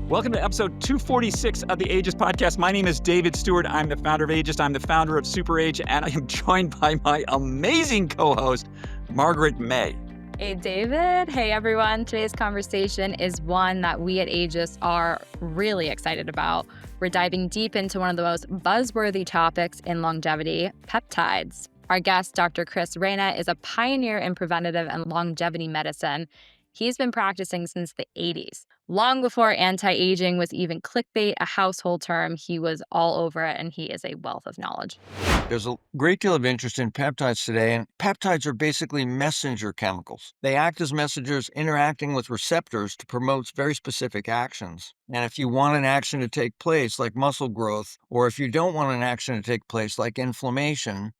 Welcome to episode 246 of the Ageist podcast. My name is David Stewart. I'm the founder of Ageist. I'm the founder of Super Age, and I am joined by my amazing co-host, Margaret May. Hey, David. Hey, everyone. Today's conversation is one that we at Ageist are really excited about. We're diving deep into one of the most buzzworthy topics in longevity, peptides. Our guest, Dr. Chris Renna, is a pioneer in preventative and longevity medicine. He's been practicing since the 80s. Long before anti-aging was even clickbait, a household term, he was all over it, and he is a wealth of knowledge. There's a great deal of interest in peptides today, and peptides are basically messenger chemicals. They act as messengers interacting with receptors to promote very specific actions. And if you want an action to take place, like muscle growth, or if you don't want an action to take place, like inflammation,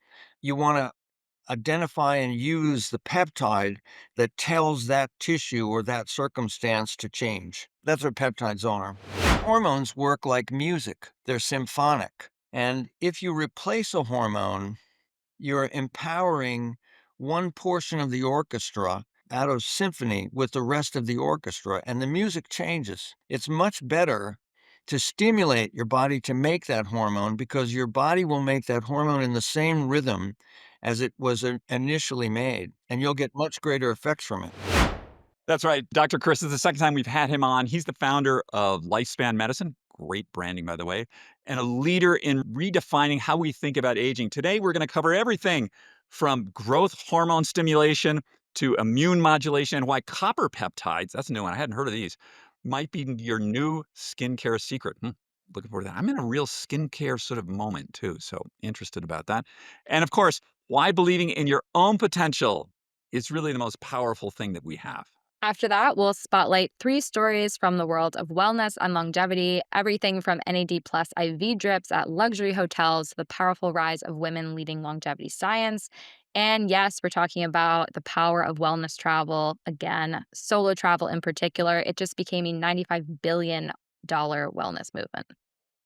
you want to identify and use the peptide that tells that tissue or that circumstance to change. That's what peptides are. Hormones work like music. They're symphonic. And if you replace a hormone, you're empowering one portion of the orchestra out of symphony with the rest of the orchestra, and the music changes. It's much better to stimulate your body to make that hormone, because your body will make that hormone in the same rhythm as it was initially made, and you'll get much greater effects from it. That's right. Dr. Chris is the second time we've had him on. He's the founder of Lifespan Medicine. Great branding, by the way, and a leader in redefining how we think about aging. Today, we're going to cover everything from growth hormone stimulation to immune modulation and why copper peptides, that's a new one, I hadn't heard of these, might be your new skincare secret. Looking forward to that. I'm in a real skincare sort of moment too, so interested about that. And of course, why believing in your own potential is really the most powerful thing that we have. After that, we'll spotlight 3 stories from the world of wellness and longevity, everything from NAD+ IV drips at luxury hotels to the powerful rise of women leading longevity science. And yes, we're talking about the power of wellness travel. Again, solo travel in particular. It just became a $95 billion wellness movement.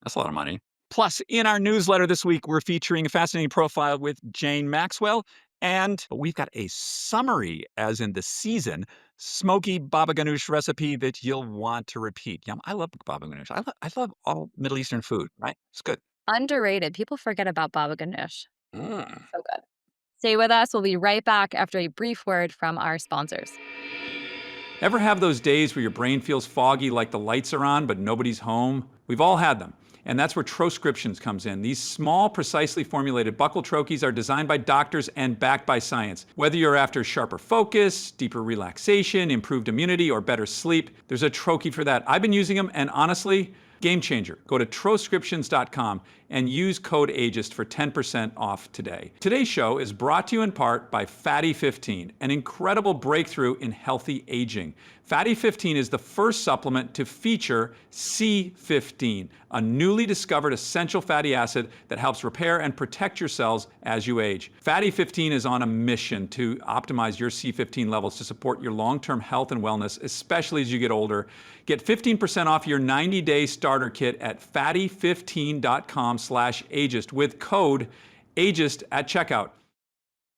That's a lot of money. Plus, in our newsletter this week, we're featuring a fascinating profile with Jane Maxwell. And we've got a summary, as in the season, smoky baba ganoush recipe that you'll want to repeat. Yum, I love baba ganoush. I love all Middle Eastern food, right? It's good. Underrated. People forget about baba ganoush. Mm. So good. Stay with us. We'll be right back after a brief word from our sponsors. Ever have those days where your brain feels foggy, like the lights are on, but nobody's home? We've all had them. And that's where Troscriptions comes in. These small, precisely formulated buccal troches are designed by doctors and backed by science. Whether you're after sharper focus, deeper relaxation, improved immunity, or better sleep, there's a troche for that. I've been using them, and honestly, game changer. Go to Troscriptions.com and use code AGEIST for 10% off today. Today's show is brought to you in part by Fatty 15, an incredible breakthrough in healthy aging. Fatty 15 is the first supplement to feature C15, a newly discovered essential fatty acid that helps repair and protect your cells as you age. Fatty 15 is on a mission to optimize your C15 levels to support your long-term health and wellness, especially as you get older. Get 15% off your 90-day starter kit at fatty15.com/ageist with code AGEIST at checkout.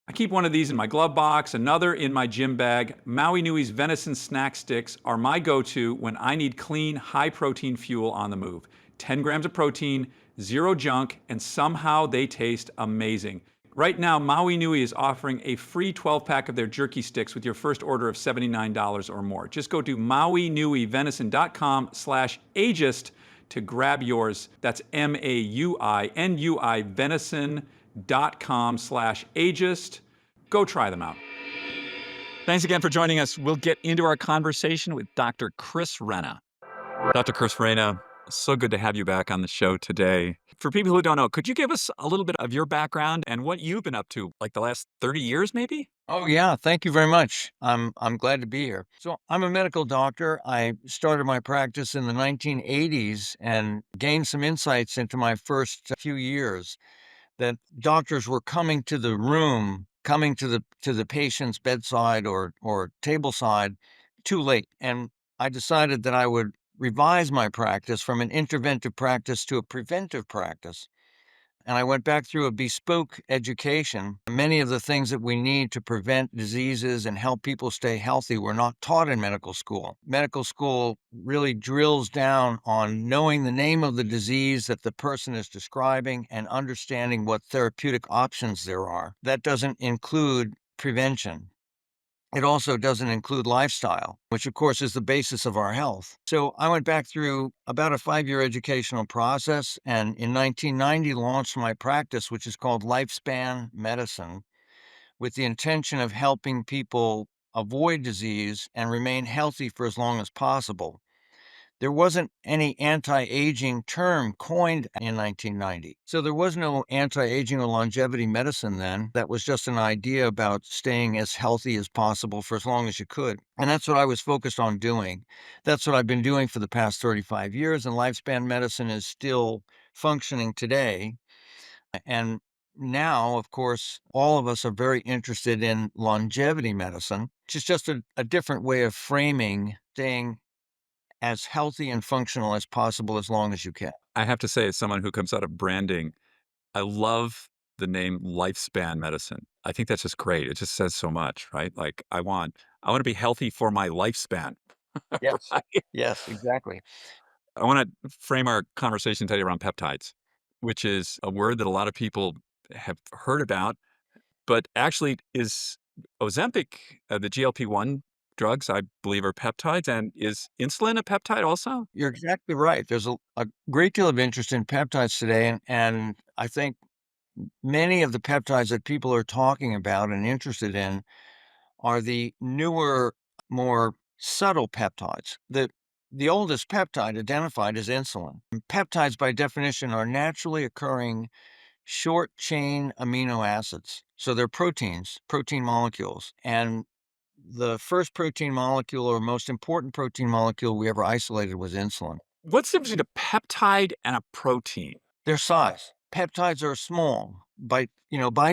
I keep one of these in my glove box, another in my gym bag. Maui Nui's venison snack sticks are my go-to when I need clean, high-protein fuel on the move. 10 grams of protein, 0 junk, and somehow they taste amazing. Right now, Maui Nui is offering a free 12-pack of their jerky sticks with your first order of $79 or more. Just go to mauinuivenison.com/ageist to grab yours. That's MAUINUI venison.com/ageist. Go try them out. Thanks again for joining us. We'll get into our conversation with Dr. Chris Renna. Dr. Chris Renna, so good to have you back on the show today. For people who don't know, could you give us a little bit of your background and what you've been up to, like the last 30 years maybe? Oh, yeah. Thank you very much. I'm glad to be here. So I'm a medical doctor. I started my practice in the 1980s and gained some insights into my first few years that doctors were coming to the room, coming to the patient's bedside or tableside too late. And I decided that I would revise my practice from an interventive practice to a preventive practice. and I went back through a bespoke education. Many of the things that we need to prevent diseases and help people stay healthy were not taught in medical school. Medical school really drills down on knowing the name of the disease that the person is describing and understanding what therapeutic options there are. That doesn't include prevention. It also doesn't include lifestyle, which of course is the basis of our health. So I went back through about a 5-year educational process, and in 1990 launched my practice, which is called Lifespan Medicine, with the intention of helping people avoid disease and remain healthy for as long as possible. There wasn't any anti-aging term coined in 1990. So there was no anti-aging or longevity medicine then. That was just an idea about staying as healthy as possible for as long as you could. And that's what I was focused on doing. That's what I've been doing for the past 35 years, and lifespan medicine is still functioning today. And now, of course, all of us are very interested in longevity medicine, which is just a different way of framing staying as healthy and functional as possible as long as you can. I have to say, as someone who comes out of branding, I love the name lifespan medicine. I think that's just great. It just says so much, right? Like I want to be healthy for my lifespan. Yes. Right? Yes, exactly. I want to frame our conversation today around peptides, which is a word that a lot of people have heard about, but actually is Ozempic, the GLP-1 drugs, I believe, are peptides. And is insulin a peptide also? You're exactly right. There's a great deal of interest in peptides today, and I think many of the peptides that people are talking about and interested in are the newer, more subtle peptides. The oldest peptide identified is insulin. Peptides, by definition, are naturally occurring short chain amino acids. So they're proteins, protein molecules. And the first protein molecule or most important protein molecule we ever isolated was insulin. What's the difference between a peptide and a protein? Their size. Peptides are small. By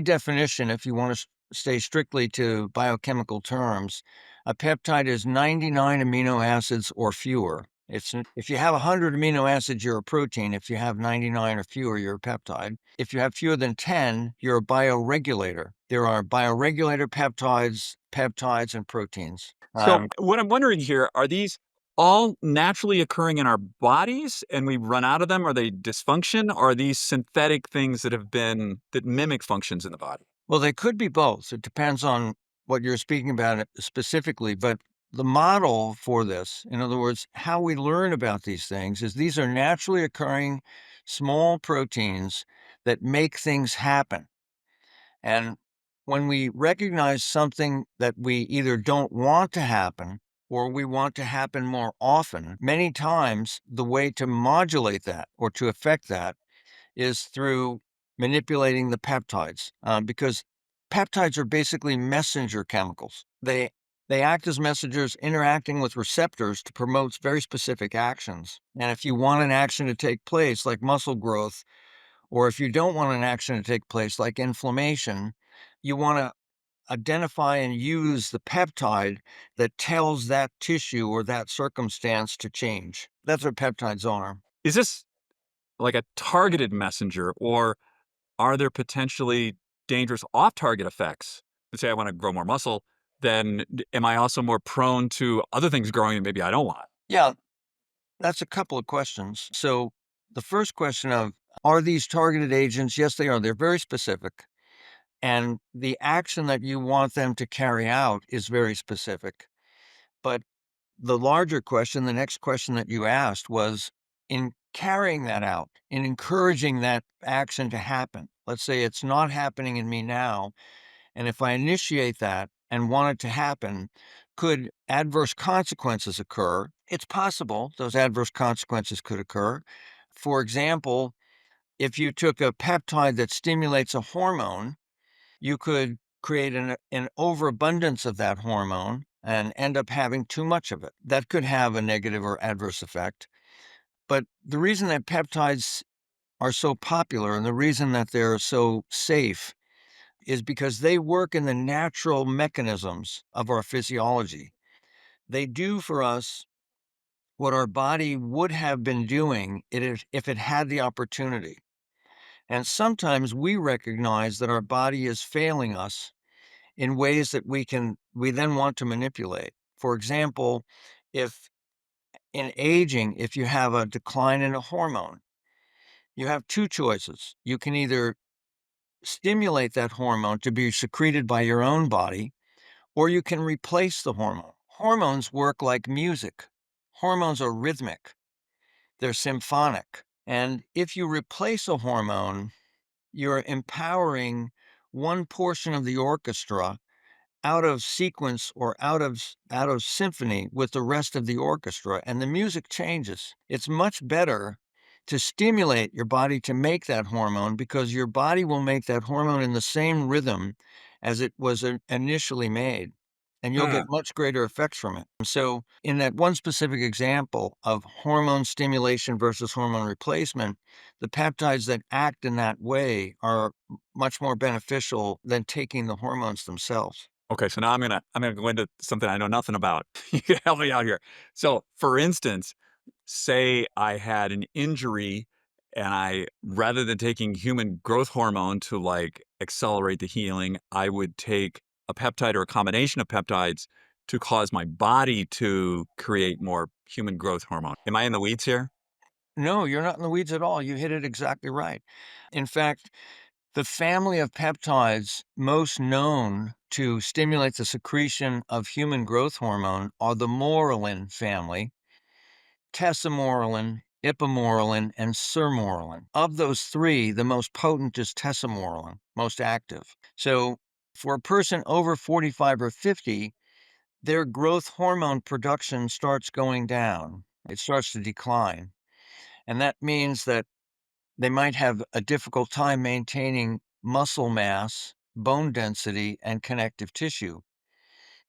definition, if you want to stay strictly to biochemical terms, a peptide is 99 amino acids or fewer. If you have 100 amino acids, you're a protein. If you have 99 or fewer, you're a peptide. If you have fewer than 10, you're a bioregulator. There are bioregulator peptides, peptides, and proteins. So what I'm wondering here, are these all naturally occurring in our bodies and we run out of them? Are they dysfunction? Or are these synthetic things that mimic functions in the body? Well, they could be both. It depends on what you're speaking about specifically, but the model for this, in other words, how we learn about these things, is these are naturally occurring small proteins that make things happen. And when we recognize something that we either don't want to happen or we want to happen more often, many times the way to modulate that or to affect that is through manipulating the peptides, because peptides are basically messenger chemicals. They act as messengers interacting with receptors to promote very specific actions. And if you want an action to take place, like muscle growth, or if you don't want an action to take place, like inflammation, you want to identify and use the peptide that tells that tissue or that circumstance to change. That's what peptides are. Is this like a targeted messenger, or are there potentially dangerous off-target effects? Let's say I want to grow more muscle, then am I also more prone to other things growing that maybe I don't want? Yeah, that's a couple of questions. So the first question of, are these targeted agents? Yes, they are. They're very specific. And the action that you want them to carry out is very specific. But the larger question, the next question that you asked was, in carrying that out, in encouraging that action to happen. Let's say it's not happening in me now. And if I initiate that and want it to happen, could adverse consequences occur? It's possible those adverse consequences could occur. For example, if you took a peptide that stimulates a hormone, you could create an overabundance of that hormone and end up having too much of it. That could have a negative or adverse effect. But the reason that peptides are so popular and the reason that they're so safe is because they work in the natural mechanisms of our physiology. They do for us what our body would have been doing if it had the opportunity. And sometimes we recognize that our body is failing us in ways that we then want to manipulate. For example, if in aging, if you have a decline in a hormone, you have two choices. You can either stimulate that hormone to be secreted by your own body, or you can replace the hormone. Hormones work like music. Hormones are rhythmic, they're symphonic. And if you replace a hormone, you're empowering one portion of the orchestra out of sequence or out of symphony with the rest of the orchestra, and the music changes. It's much better to stimulate your body to make that hormone, because your body will make that hormone in the same rhythm as it was initially made, and you'll Huh. get much greater effects from it. So in that one specific example of hormone stimulation versus hormone replacement, the peptides that act in that way are much more beneficial than taking the hormones themselves. Okay, so now I'm gonna go into something I know nothing about. You can help me out here. So, for instance, say I had an injury and I rather than taking human growth hormone to like accelerate the healing, I would take a peptide or a combination of peptides to cause my body to create more human growth hormone. Am I in the weeds here? No, you're not in the weeds at all. You hit it exactly right. In fact, the family of peptides most known to stimulate the secretion of human growth hormone are the morelin family, tesamorelin, ipamorelin, and sermorelin. Of those three, the most potent is tesamorelin, most active. So for a person over 45 or 50, their growth hormone production starts going down. It starts to decline. And that means that they might have a difficult time maintaining muscle mass, bone density, and connective tissue.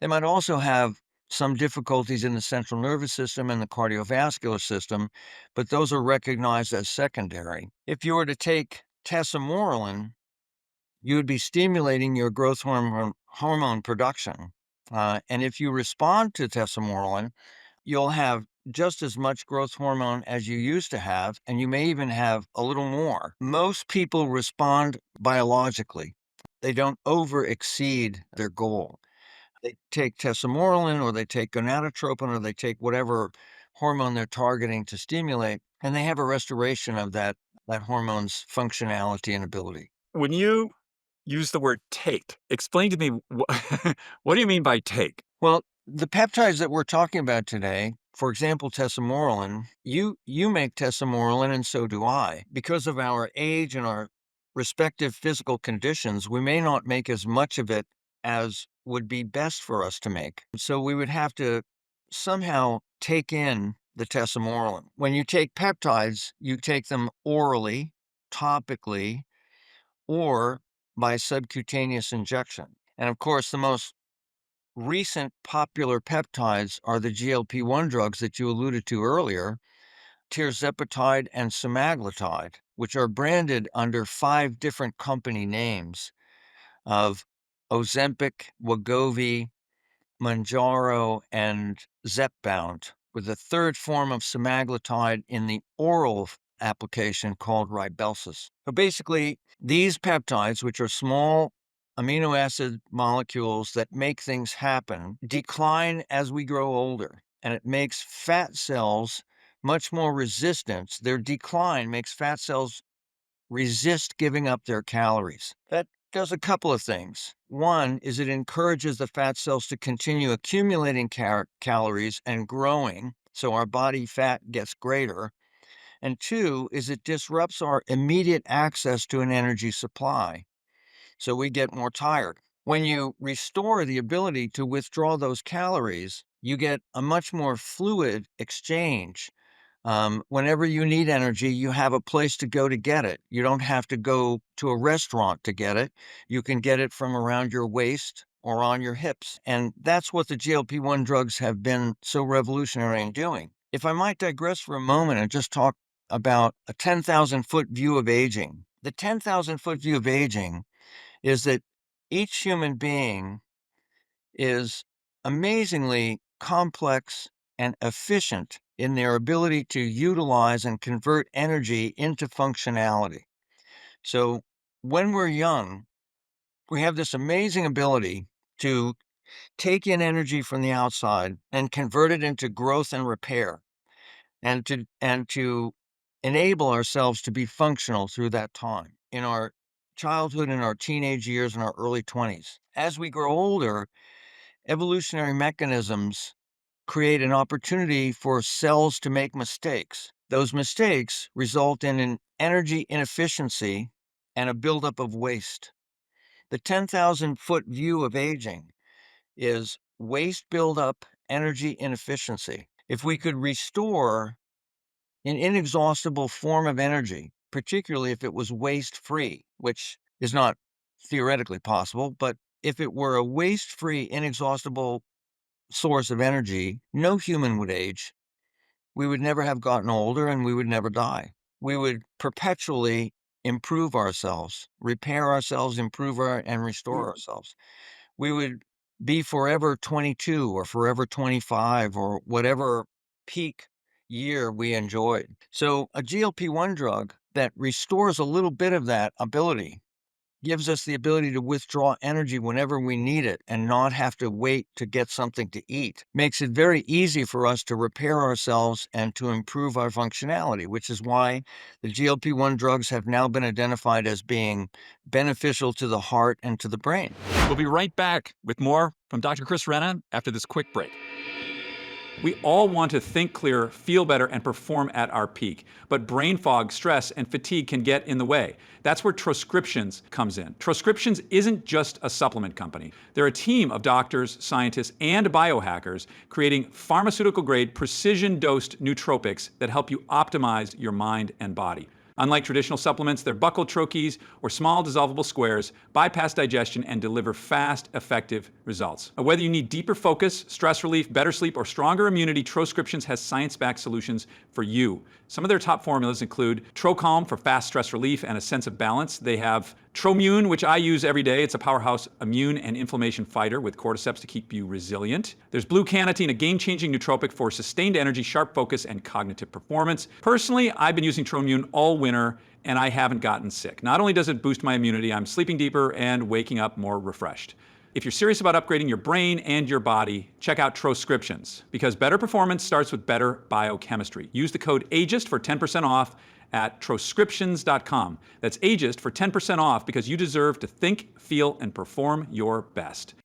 They might also have some difficulties in the central nervous system and the cardiovascular system, but those are recognized as secondary. If you were to take tesamorelin, you would be stimulating your growth hormone production. And if you respond to tesamorelin, you'll have just as much growth hormone as you used to have, and you may even have a little more. Most people respond biologically. They don't over exceed their goal. They take tesamorelin or they take gonadotropin or they take whatever hormone they're targeting to stimulate, and they have a restoration of that hormone's functionality and ability. When you use the word take, explain to me what do you mean by take? Well, the peptides that we're talking about today, for example, tesamorelin, you make tesamorelin and so do I. Because of our age and our respective physical conditions, we may not make as much of it as would be best for us to make. So we would have to somehow take in the tesamorelin. When you take peptides, you take them orally, topically, or by subcutaneous injection. And of course, the most recent popular peptides are the GLP-1 drugs that you alluded to earlier, tirzepatide and semaglutide, which are branded under 5 different company names of Ozempic, Wegovy, Mounjaro, and Zepbound, with a third form of semaglutide in the oral application called Rybelsus. So basically, these peptides, which are small amino acid molecules that make things happen, decline as we grow older, and it makes fat cells much more resistant. Their decline makes fat cells resist giving up their calories. That does a couple of things. One is it encourages the fat cells to continue accumulating calories and growing, so our body fat gets greater. And two is it disrupts our immediate access to an energy supply, so we get more tired. When you restore the ability to withdraw those calories, you get a much more fluid exchange. Whenever you need energy, you have a place to go to get it. You don't have to go to a restaurant to get it. You can get it from around your waist or on your hips. And that's what the GLP-1 drugs have been so revolutionary in doing. If I might digress for a moment and just talk about a 10,000-foot view of aging. The 10,000-foot view of aging is that each human being is amazingly complex and efficient in their ability to utilize and convert energy into functionality. So when we're young, we have this amazing ability to take in energy from the outside and convert it into growth and repair, and to enable ourselves to be functional through that time in our childhood, in our teenage years, in our early 20s. As we grow older, evolutionary mechanisms create an opportunity for cells to make mistakes. Those mistakes result in an energy inefficiency and a buildup of waste. The 10,000-foot view of aging is waste buildup, energy inefficiency. If we could restore an inexhaustible form of energy, particularly if it was waste-free, which is not theoretically possible, but if it were a waste-free, inexhaustible source of energy, no human would age. We would never have gotten older, and we would never die. We would perpetually improve ourselves, repair ourselves, and restore ourselves. We would be forever 22 or forever 25 or whatever peak year we enjoyed. So a GLP-1 drug that restores a little bit of that ability gives us the ability to withdraw energy whenever we need it and not have to wait to get something to eat. Makes it very easy for us to repair ourselves and to improve our functionality, which is why the GLP-1 drugs have now been identified as being beneficial to the heart and to the brain. We'll be right back with more from Dr. Chris Renna after this quick break. We all want to think clearer, feel better, and perform at our peak. But brain fog, stress, and fatigue can get in the way. That's where Troscriptions comes in. Troscriptions isn't just a supplement company. They're a team of doctors, scientists, and biohackers creating pharmaceutical-grade, precision-dosed nootropics that help you optimize your mind and body. Unlike traditional supplements, they're buccal troches or small dissolvable squares, bypass digestion, and deliver fast, effective results. Whether you need deeper focus, stress relief, better sleep, or stronger immunity, Troscriptions has science-backed solutions for you. Some of their top formulas include TroCalm for fast stress relief and a sense of balance. They have Tromune, which I use every day. It's a powerhouse immune and inflammation fighter with cordyceps to keep you resilient. There's Blue Canatine, a game-changing nootropic for sustained energy, sharp focus, and cognitive performance. Personally, I've been using Tromune all winter, and I haven't gotten sick. Not only does it boost my immunity, I'm sleeping deeper and waking up more refreshed. If you're serious about upgrading your brain and your body, check out Troscriptions, because better performance starts with better biochemistry. Use the code AGEIST for 10% off at Troscriptions.com. That's AGEIST for 10% off, because you deserve to think, feel, and perform your best.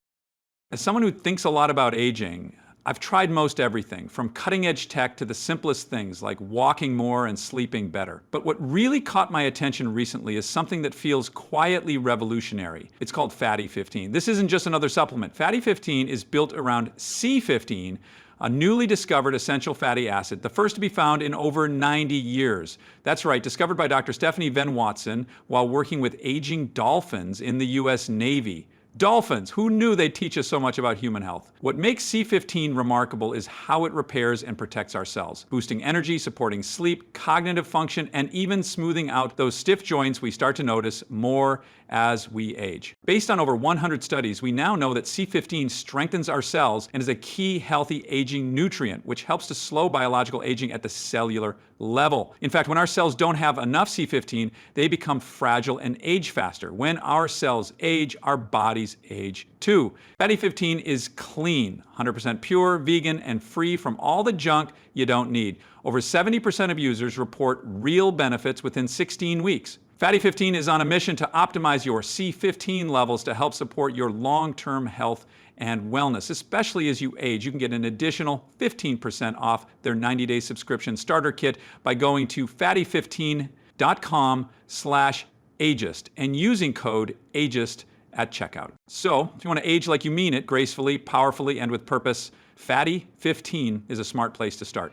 As someone who thinks a lot about aging, I've tried most everything, from cutting-edge tech to the simplest things like walking more and sleeping better. But what really caught my attention recently is something that feels quietly revolutionary. It's called Fatty 15. This isn't just another supplement. Fatty 15 is built around C15, a newly discovered essential fatty acid, the first to be found in over 90 years. That's right, discovered by Dr. Stephanie Venn Watson while working with aging dolphins in the US Navy. Dolphins, who knew they'd teach us so much about human health? What makes C15 remarkable is how it repairs and protects our cells, boosting energy, supporting sleep, cognitive function, and even smoothing out those stiff joints we start to notice more as we age. Based on over 100 studies, we now know that C15 strengthens our cells and is a key healthy aging nutrient, which helps to slow biological aging at the cellular level. In fact, when our cells don't have enough C15, they become fragile and age faster. When our cells age, our bodies age too. Fatty 15 is clean, 100% pure, vegan, and free from all the junk you don't need. Over 70% of users report real benefits within 16 weeks. Fatty 15 is on a mission to optimize your C15 levels to help support your long-term health and wellness, especially as you age. You can get an additional 15% off their 90-day subscription starter kit by going to fatty15.com/ageist and using code AGEIST at checkout. So, if you want to age like you mean it, gracefully, powerfully, and with purpose, Fatty 15 is a smart place to start.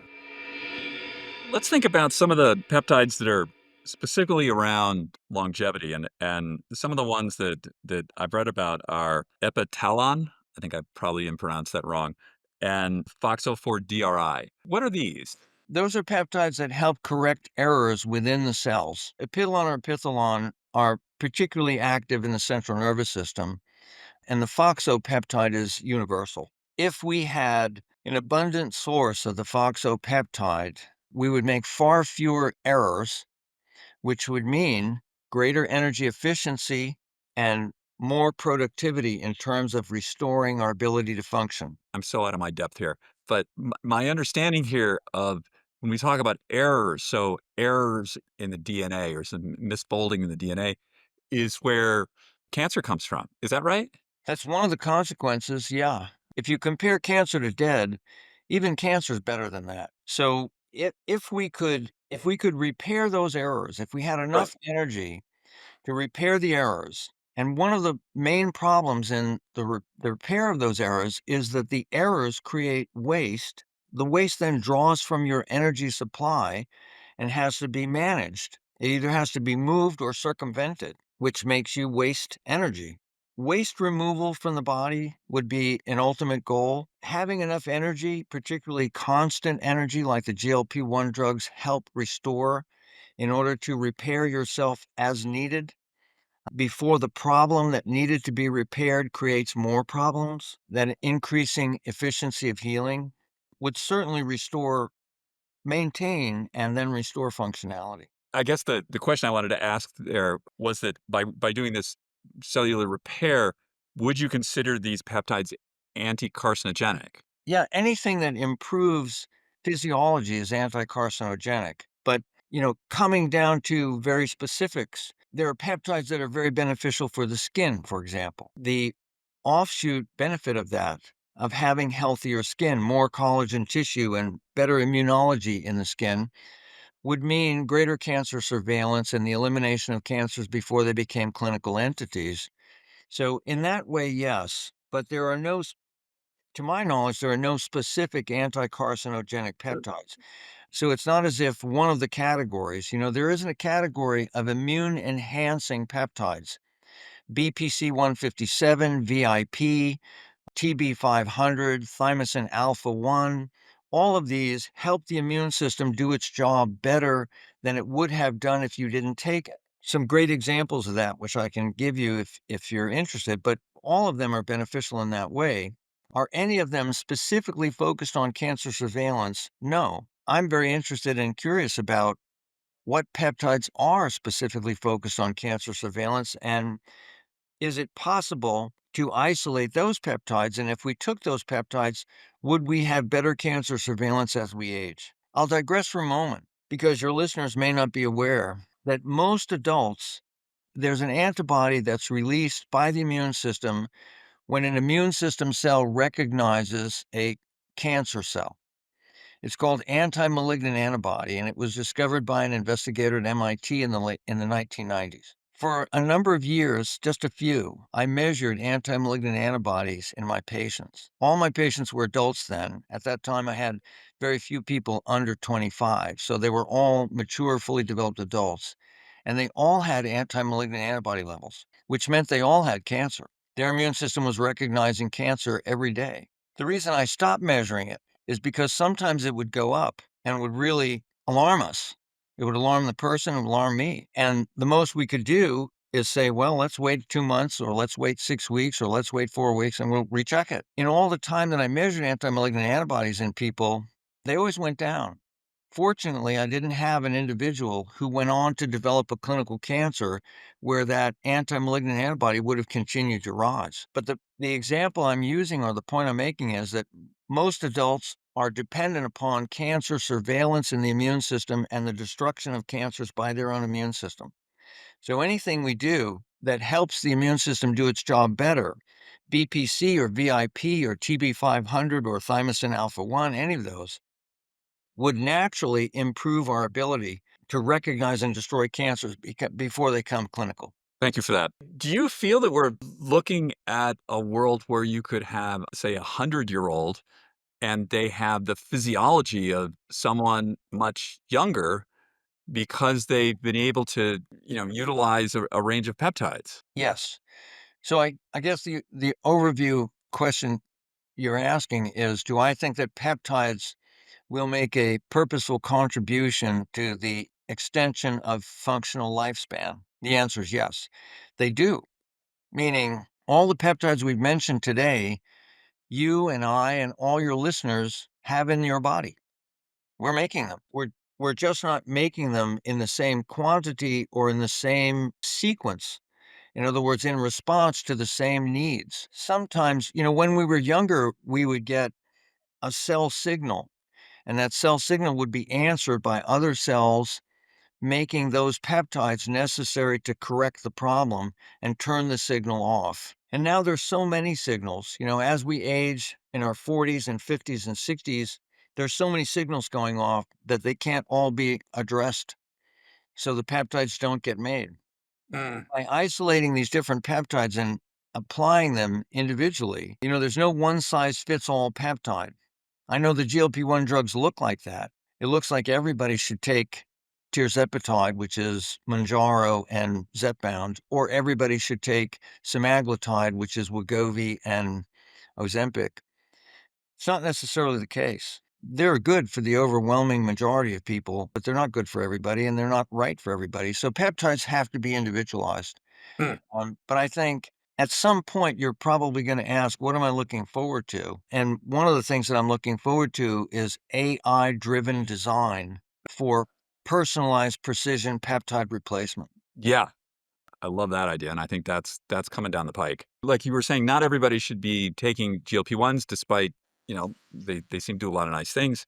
Let's think about some of the peptides that are specifically around longevity, and some of the ones that I've read about are epitalon, I think I probably pronounced that wrong, and FOXO4-DRI. What are these? Those are peptides that help correct errors within the cells. Epitalon or epithalon are particularly active in the central nervous system, and the FOXO-peptide is universal. If we had an abundant source of the FOXO-peptide, we would make far fewer errors, which would mean greater energy efficiency and more productivity in terms of restoring our ability to function. I'm so out of my depth here, but my understanding here of when we talk about errors, so errors in the DNA or some misfolding in the DNA is where cancer comes from. Is that right? That's one of the consequences, yeah. If you compare cancer to dead, even cancer is better than that. So if we could repair those errors, if we had Right. enough energy to repair the errors, and one of the main problems in the repair of those errors is that the errors create waste. The waste then draws from your energy supply and has to be managed. It either has to be moved or circumvented, which makes you waste energy. Waste removal from the body would be an ultimate goal. Having enough energy, particularly constant energy like the GLP-1 drugs, help restore in order to repair yourself as needed before the problem that needed to be repaired creates more problems. That increasing efficiency of healing would certainly maintain, and then restore functionality. I guess the question I wanted to ask there was that by doing this cellular repair, would you consider these peptides anti-carcinogenic? Yeah, anything that improves physiology is anti-carcinogenic. But, coming down to very specifics, there are peptides that are very beneficial for the skin, for example. The offshoot benefit of that, of having healthier skin, more collagen tissue, and better immunology in the skin, would mean greater cancer surveillance and the elimination of cancers before they became clinical entities. So, in that way, yes, but to my knowledge, there are no specific anti-carcinogenic peptides. So it's not as if one of the categories, there isn't a category of immune enhancing peptides. BPC 157, VIP, TB500, thymosin alpha 1, all of these help the immune system do its job better than it would have done if you didn't take it. Some great examples of that, which I can give you if you're interested, but all of them are beneficial in that way. Are any of them specifically focused on cancer surveillance? No. I'm very interested and curious about what peptides are specifically focused on cancer surveillance, and is it possible to isolate those peptides? And if we took those peptides, would we have better cancer surveillance as we age? I'll digress for a moment because your listeners may not be aware that most adults, there's an antibody that's released by the immune system when an immune system cell recognizes a cancer cell. It's called anti-malignant antibody, and it was discovered by an investigator at MIT in the 1990s. For a number of years, just a few, I measured anti-malignant antibodies in my patients. All my patients were adults then. At that time, I had very few people under 25, so they were all mature, fully developed adults. And they all had anti-malignant antibody levels, which meant they all had cancer. Their immune system was recognizing cancer every day. The reason I stopped measuring it is because sometimes it would go up and would really alarm us. It would alarm the person, it would alarm me. And the most we could do is say, well, let's wait 2 months, or let's wait 6 weeks, or let's wait 4 weeks, and we'll recheck it. In all the time that I measured anti-malignant antibodies in people, they always went down. Fortunately, I didn't have an individual who went on to develop a clinical cancer where that anti-malignant antibody would have continued to rise. But the example I'm using, or the point I'm making, is that most adults are dependent upon cancer surveillance in the immune system and the destruction of cancers by their own immune system. So anything we do that helps the immune system do its job better, BPC or VIP or TB500 or thymosin alpha 1, any of those, would naturally improve our ability to recognize and destroy cancers before they come clinical. Thank you for that. Do you feel that we're looking at a world where you could have, say, 100-year-old and they have the physiology of someone much younger because they've been able to, utilize a range of peptides? Yes. So I guess the overview question you're asking is, do I think that peptides will make a purposeful contribution to the extension of functional lifespan? The answer is yes, they do. Meaning all the peptides we've mentioned today, you and I and all your listeners have in your body. We're making them. We're just not making them in the same quantity or in the same sequence. In other words, in response to the same needs. Sometimes, when we were younger, we would get a cell signal, and that cell signal would be answered by other cells making those peptides necessary to correct the problem and turn the signal off. And now there's so many signals, as we age in our 40s and 50s and 60s, there's so many signals going off that they can't all be addressed. So the peptides don't get made. Mm. By isolating these different peptides and applying them individually, there's no one size fits all peptide. I know the GLP-1 drugs look like that. It looks like everybody should take tirzepatide, which is Mounjaro and Zepbound, or everybody should take semaglutide, which is Wegovy and Ozempic. It's not necessarily the case. They're good for the overwhelming majority of people, but they're not good for everybody, and they're not right for everybody. So peptides have to be individualized. Mm. But I think at some point you're probably going to ask, what am I looking forward to? And one of the things that I'm looking forward to is AI-driven design for personalized precision peptide replacement. Yeah, I love that idea, and I think that's coming down the pike. Like you were saying, not everybody should be taking GLP-1s despite, they seem to do a lot of nice things,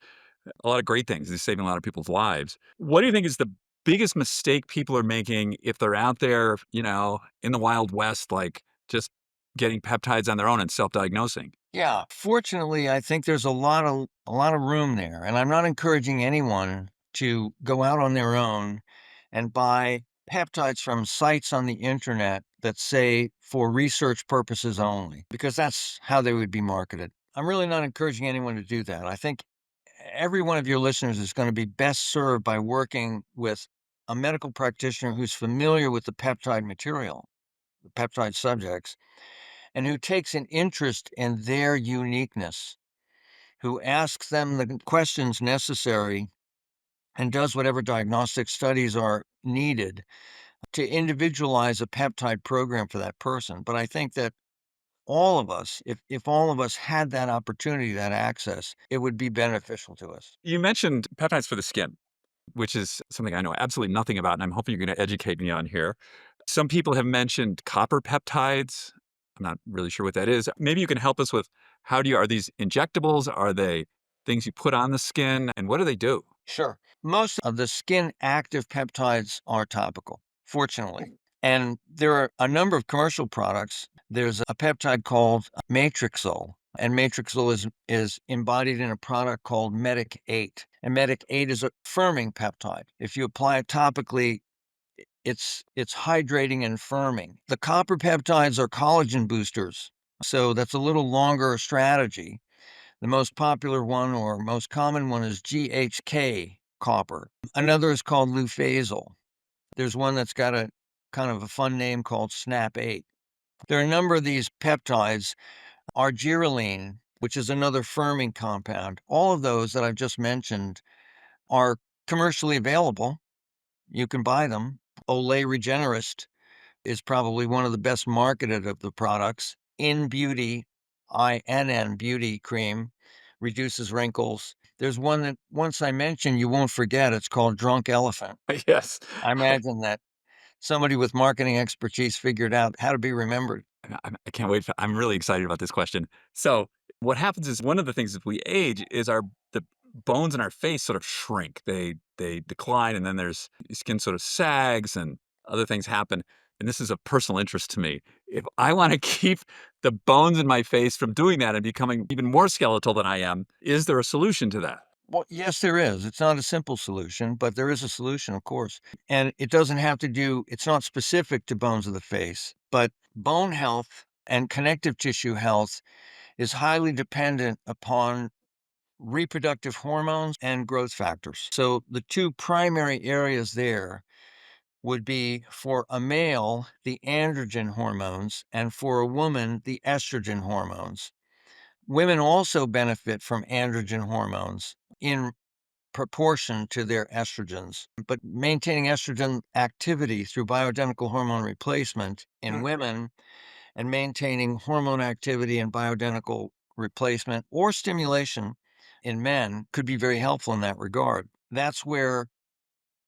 a lot of great things. They're saving a lot of people's lives. What do you think is the biggest mistake people are making if they're out there, in the Wild West, like just getting peptides on their own and self-diagnosing? Yeah, fortunately, I think there's a lot of room there, and I'm not encouraging anyone to go out on their own and buy peptides from sites on the internet that say for research purposes only, because that's how they would be marketed. I'm really not encouraging anyone to do that. I think every one of your listeners is going to be best served by working with a medical practitioner who's familiar with the peptide material, the peptide subjects, and who takes an interest in their uniqueness, who asks them the questions necessary and does whatever diagnostic studies are needed to individualize a peptide program for that person. But I think that all of us, if all of us had that opportunity, that access, it would be beneficial to us. You mentioned peptides for the skin, which is something I know absolutely nothing about, and I'm hoping you're going to educate me on here. Some people have mentioned copper peptides. I'm not really sure what that is. Maybe you can help us with are these injectables? Are they things you put on the skin? And what do they do? Sure. Most of the skin active peptides are topical, fortunately. And there are a number of commercial products. There's a peptide called Matrixol, and Matrixol is embodied in a product called Medic 8. And Medic 8 is a firming peptide. If you apply it topically, it's hydrating and firming. The copper peptides are collagen boosters. So that's a little longer strategy. The most popular one or most common one is GHK copper. Another is called Lufazol. There's one that's got a kind of a fun name called Snap 8. There are a number of these peptides. Argireline, which is another firming compound. All of those that I've just mentioned are commercially available. You can buy them. Olay Regenerist is probably one of the best marketed of the products. In Beauty, INN Beauty Cream, reduces wrinkles. There's one that once I mentioned, you won't forget. It's called Drunk Elephant. Yes. I imagine that somebody with marketing expertise figured out how to be remembered. I can't wait. I'm really excited about this question. So, what happens is one of the things as we age is the bones in our face sort of shrink. They decline, and then there's skin sort of sags, and other things happen. And this is of personal interest to me. If I want to keep the bones in my face from doing that and becoming even more skeletal than I am, is there a solution to that? Well, yes, there is. It's not a simple solution, but there is a solution, of course. And it doesn't have to it's not specific to bones of the face, but bone health and connective tissue health is highly dependent upon reproductive hormones and growth factors. So the two primary areas there would be for a male, the androgen hormones, and for a woman, the estrogen hormones. Women also benefit from androgen hormones in proportion to their estrogens, but maintaining estrogen activity through bioidentical hormone replacement in women and maintaining hormone activity and bioidentical replacement or stimulation in men could be very helpful in that regard. that's where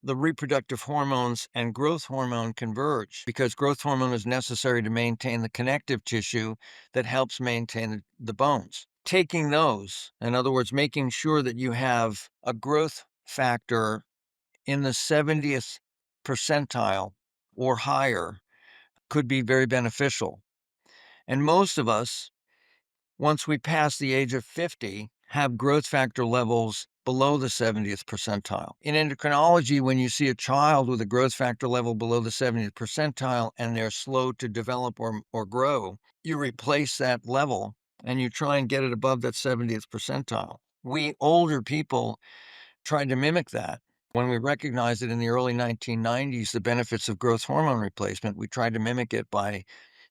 the reproductive hormones and growth hormone converge, because growth hormone is necessary to maintain the connective tissue that helps maintain the bones. Taking those, in other words, making sure that you have a growth factor in the 70th percentile or higher, could be very beneficial. And most of us, once we pass the age of 50, have growth factor levels below the 70th percentile. In endocrinology, when you see a child with a growth factor level below the 70th percentile and they're slow to develop or grow, you replace that level and you try and get it above that 70th percentile. We older people tried to mimic that. When we recognized it in the early 1990s, the benefits of growth hormone replacement, we tried to mimic it by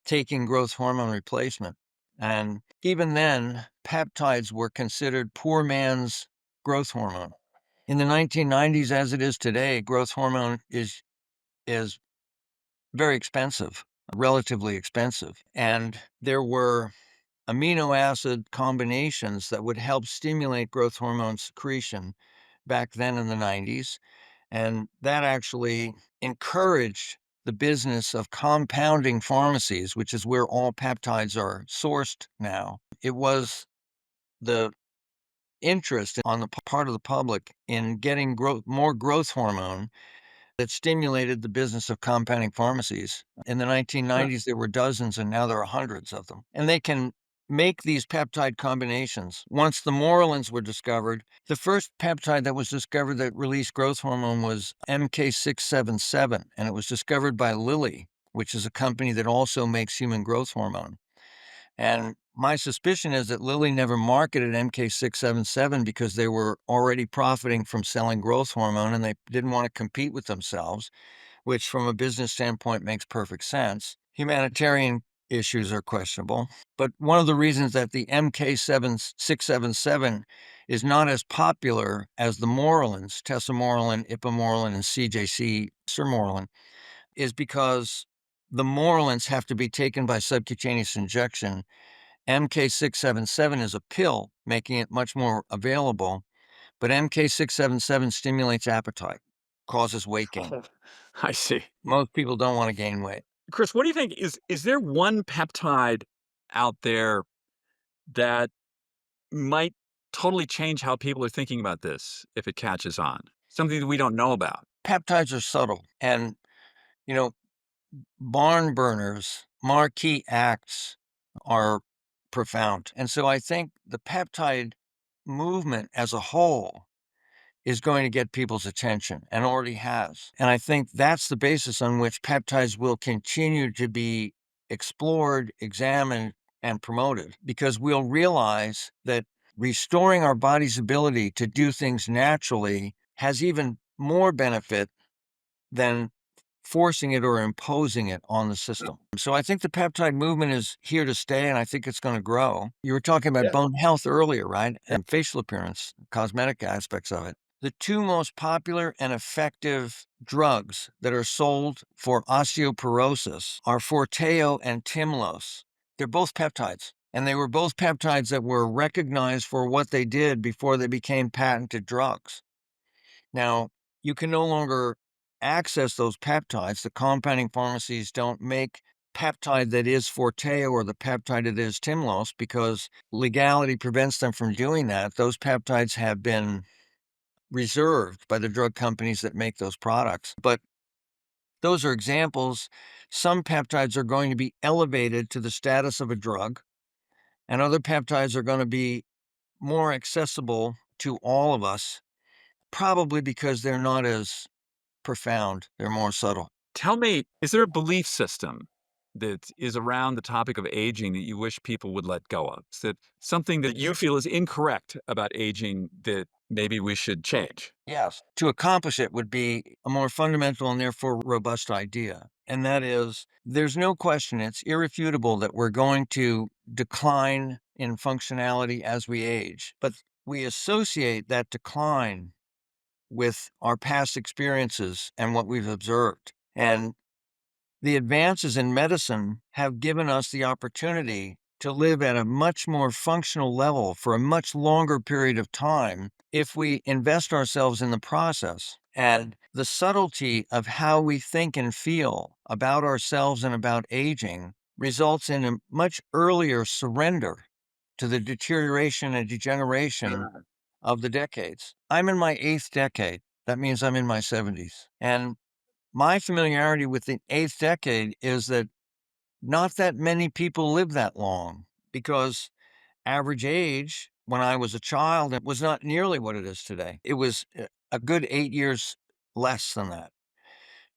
taking growth hormone replacement. And even then, peptides were considered poor man's growth hormone. In the 1990s, as it is today, growth hormone is very expensive, relatively expensive. And there were amino acid combinations that would help stimulate growth hormone secretion back then in the 90s. And that actually encouraged the business of compounding pharmacies, which is where all peptides are sourced now. It was the interest on the part of the public in getting more growth hormone that stimulated the business of compounding pharmacies. In the 1990s, there were dozens, and now there are hundreds of them. And they can make these peptide combinations. Once the morolins were discovered, the first peptide that was discovered that released growth hormone was MK677, and it was discovered by Lilly, which is a company that also makes human growth hormone. And my suspicion is that Lilly never marketed MK677 because they were already profiting from selling growth hormone and they didn't want to compete with themselves, which from a business standpoint makes perfect sense. Humanitarian issues are questionable. But one of the reasons that the MK677 is not as popular as the morolins, tesamorelin, ipamorelin, and CJC sermorelin, is because the morolins have to be taken by subcutaneous injection. MK677 is a pill, making it much more available, but MK677 stimulates appetite, causes weight gain. I see. Most people don't want to gain weight. Chris, what do you think? Is there one peptide out there that might totally change how people are thinking about this if it catches on? Something that we don't know about. Peptides are subtle, and, barn burners, marquee acts are profound. And so I think the peptide movement as a whole is going to get people's attention and already has. And I think that's the basis on which peptides will continue to be explored, examined, and promoted, because we'll realize that restoring our body's ability to do things naturally has even more benefit than forcing it or imposing it on the system. So I think the peptide movement is here to stay, and I think it's going to grow. You were talking about bone health earlier, right? And facial appearance, cosmetic aspects of it. The two most popular and effective drugs that are sold for osteoporosis are Forteo and Tymlos. They're both peptides, and they were both peptides that were recognized for what they did before they became patented drugs. Now, you can no longer access those peptides. The compounding pharmacies don't make peptide that is Forteo or the peptide that is Tymlos because legality prevents them from doing that. Those peptides have been reserved by the drug companies that make those products. But those are examples. Some peptides are going to be elevated to the status of a drug, and other peptides are going to be more accessible to all of us, probably because they're not as profound, they're more subtle. Tell me, is there a belief system that is around the topic of aging that you wish people would let go of? Is that something that you feel is incorrect about aging that maybe we should change? Yes. To accomplish it would be a more fundamental and therefore robust idea. And that is, there's no question, it's irrefutable that we're going to decline in functionality as we age. But we associate that decline with our past experiences and what we've observed. And the advances in medicine have given us the opportunity to live at a much more functional level for a much longer period of time if we invest ourselves in the process. And the subtlety of how we think and feel about ourselves and about aging results in a much earlier surrender to the deterioration and degeneration of the decades. I'm in my eighth decade. That means I'm in my 70s. And my familiarity with the eighth decade is that not that many people live that long, because average age when I was a child, it was not nearly what it is today. It was a good 8 years less than that.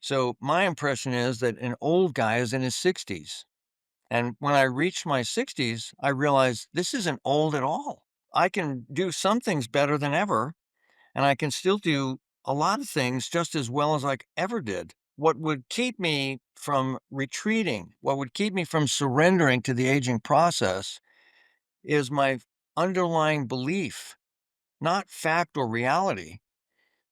So my impression is that an old guy is in his 60s. And when I reached my 60s, I realized this isn't old at all. I can do some things better than ever, and I can still do a lot of things just as well as I ever did. What would keep me from retreating, what would keep me from surrendering to the aging process is my underlying belief, not fact or reality,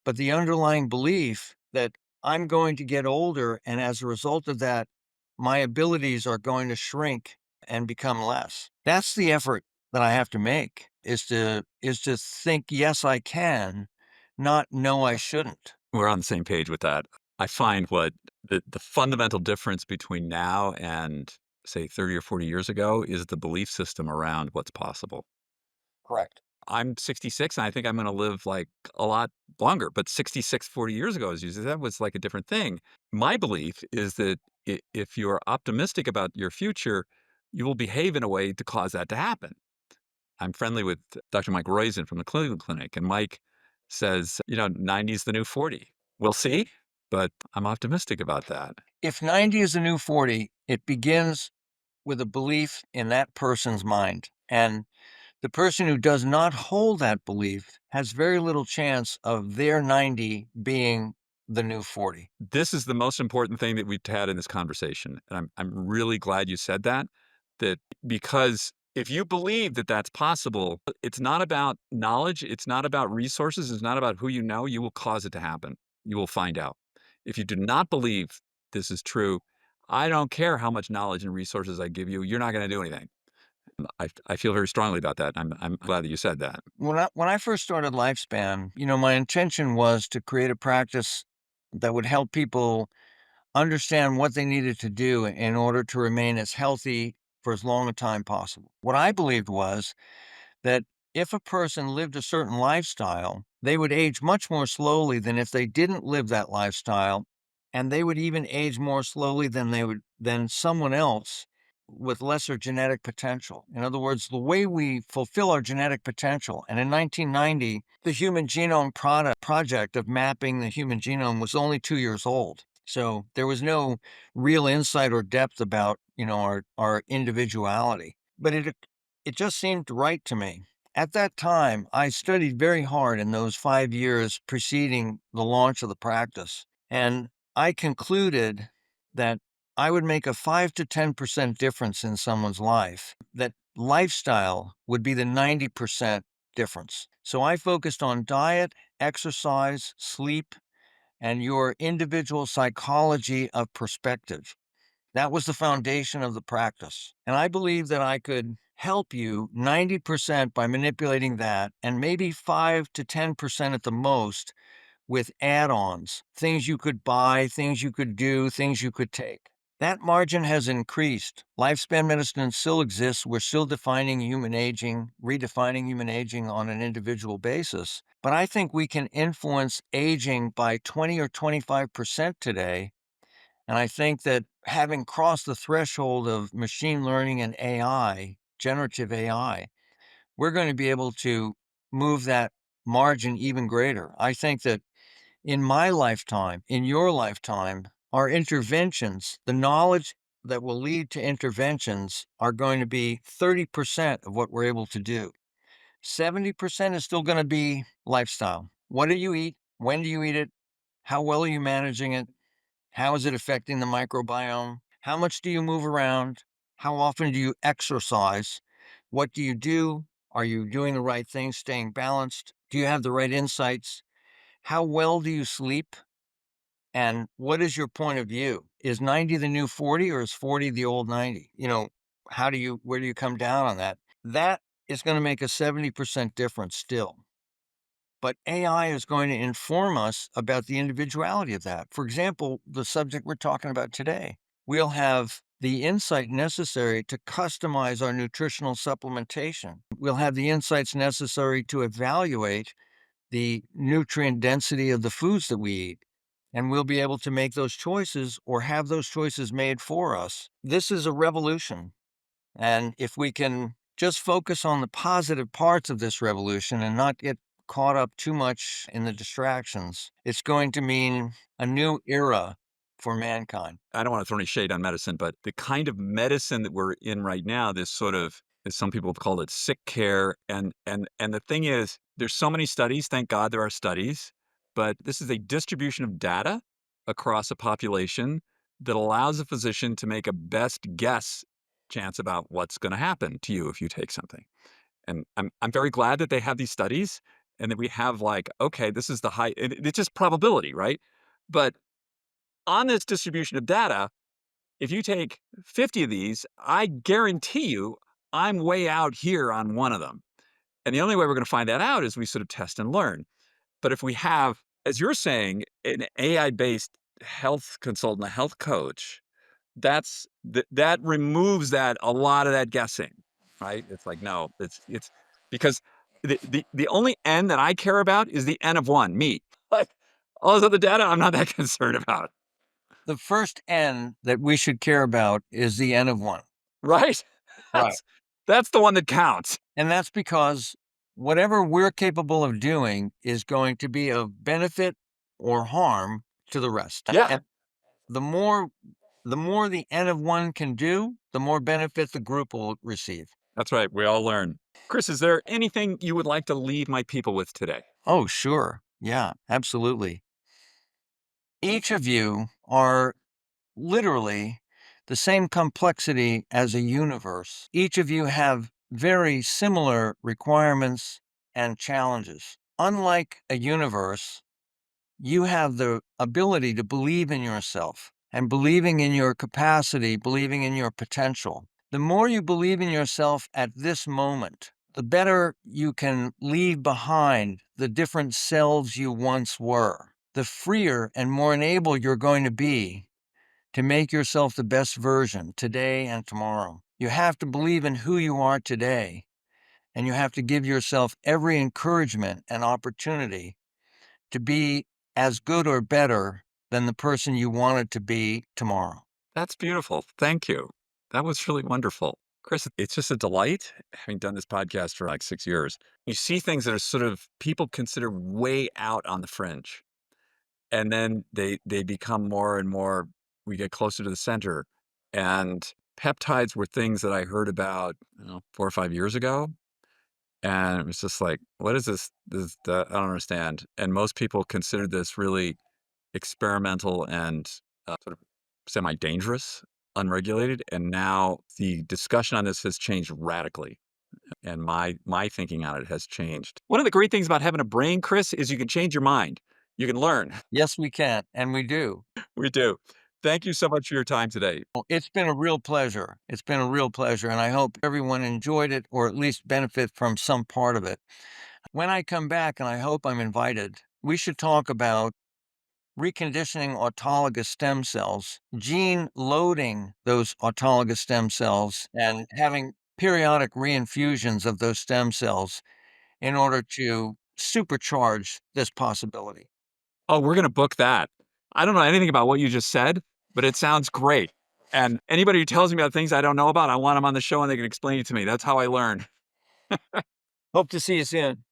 but the underlying belief that I'm going to get older. And as a result of that, my abilities are going to shrink and become less. That's the effort that I have to make, is to think, yes, I can, not no, I shouldn't. We're on the same page with that. I find what the fundamental difference between now and, say, 30 or 40 years ago is the belief system around what's possible. Correct. I'm 66, and I think I'm gonna live, like, a lot longer, but 66, 40 years ago, as you said, that was, like, a different thing. My belief is that if you're optimistic about your future, you will behave in a way to cause that to happen. I'm friendly with Dr. Mike Roizen from the Cleveland Clinic, and Mike says, 90 is the new 40. We'll see, but I'm optimistic about that. If 90 is the new 40, it begins with a belief in that person's mind. And the person who does not hold that belief has very little chance of their 90 being the new 40. This is the most important thing that we've had in this conversation, and I'm really glad you said that, because if you believe that that's possible, it's not about knowledge, it's not about resources, it's not about who you know, you will cause it to happen. You will find out. If you do not believe this is true, I don't care how much knowledge and resources I give you, you're not gonna do anything. I feel very strongly about that. I'm glad that you said that. When I first started Lifespan, my intention was to create a practice that would help people understand what they needed to do in order to remain as healthy for as long a time possible. What I believed was that if a person lived a certain lifestyle, they would age much more slowly than if they didn't live that lifestyle, and they would even age more slowly than someone else with lesser genetic potential. In other words, the way we fulfill our genetic potential. And in 1990, the Human Genome Project of mapping the human genome was only 2 years old. So there was no real insight or depth about, our individuality. But it just seemed right to me. At that time, I studied very hard in those 5 years preceding the launch of the practice. And I concluded that I would make a 5 to 10% difference in someone's life, that lifestyle would be the 90% difference. So I focused on diet, exercise, sleep, and your individual psychology of perspective. That was the foundation of the practice. And I believe that I could help you 90% by manipulating that, and maybe 5 to 10% at the most with add-ons, things you could buy, things you could do, things you could take. That margin has increased. Lifespan medicine still exists. We're still defining human aging, redefining human aging on an individual basis. But I think we can influence aging by 20 or 25% today. And I think that having crossed the threshold of machine learning and AI, generative AI, we're going to be able to move that margin even greater. I think that in my lifetime, in your lifetime, our interventions, the knowledge that will lead to interventions are going to be 30% of what we're able to do. 70% is still going to be lifestyle. What do you eat? When do you eat it? How well are you managing it? How is it affecting the microbiome? How much do you move around? How often do you exercise? What do you do? Are you doing the right things, staying balanced? Do you have the right insights? How well do you sleep? And what is your point of view? Is 90 the new 40, or is 40 the old 90? Where do you come down on that? That is going to make a 70% difference still. but AI is going to inform us about the individuality of that. For example, the subject we're talking about today, we'll have the insight necessary to customize our nutritional supplementation. We'll have the insights necessary to evaluate the nutrient density of the foods that we eat. And we'll be able to make those choices or have those choices made for us. This is a revolution. And if we can just focus on the positive parts of this revolution and not get caught up too much in the distractions, it's going to mean a new era for mankind. I don't want to throw any shade on medicine, but the kind of medicine that we're in right now, this sort of, as some people have called it, sick care. And the thing is, there's so many studies. Thank God there are studies, but this is a distribution of data across a population that allows a physician to make a best guess chance about what's going to happen to you if you take something. And I'm very glad that they have these studies and that we have like, okay, this is the high. It's just probability, right? But on this distribution of data, if you take 50 of these, I guarantee you I'm way out here on one of them. And the only way we're going to find that out is we sort of test and learn. But if we have, as you're saying, an AI-based health consultant, a health coach, that removes that a lot of that guessing, right? It's like, no, it's because the only N that I care about is the N of one, me. Like all this other data, I'm not that concerned about. The first N that we should care about is the N of one. Right? Right. That's the one that counts. And that's because whatever we're capable of doing is going to be of benefit or harm to the rest. Yeah. And the more the N of one can do, the more benefit the group will receive. That's right. We all learn. Chris, is there anything you would like to leave my people with today? Oh, sure. Yeah, absolutely. Each of you are literally the same complexity as a universe. Each of you have very similar requirements and challenges. Unlike a universe, you have the ability to believe in yourself and believing in your capacity, believing in your potential. The more you believe in yourself at this moment, the better you can leave behind the different selves you once were. The freer and more enabled you're going to be to make yourself the best version today and tomorrow. You have to believe in who you are today, and you have to give yourself every encouragement and opportunity to be as good or better than the person you wanted to be tomorrow. That's beautiful. Thank you. That was really wonderful. Chris, it's just a delight having done this podcast for like 6 years. You see things that are sort of people consider way out on the fringe. And then they become more and more, we get closer to the center. And peptides were things that I heard about, 4 or 5 years ago. And it was just like, what is this? I don't understand. And most people consider this really experimental and sort of semi-dangerous, unregulated. And now the discussion on this has changed radically. And my thinking on it has changed. One of the great things about having a brain, Chris, is you can change your mind. You can learn. Yes, we can, and we do. We do. Thank you so much for your time today. Well, it's been a real pleasure. It's been a real pleasure, and I hope everyone enjoyed it or at least benefit from some part of it. When I come back, and I hope I'm invited, we should talk about reconditioning autologous stem cells, gene loading those autologous stem cells, and having periodic reinfusions of those stem cells in order to supercharge this possibility. Oh, we're going to book that. I don't know anything about what you just said, but it sounds great. And anybody who tells me about things I don't know about, I want them on the show and they can explain it to me. That's how I learn. Hope to see you soon.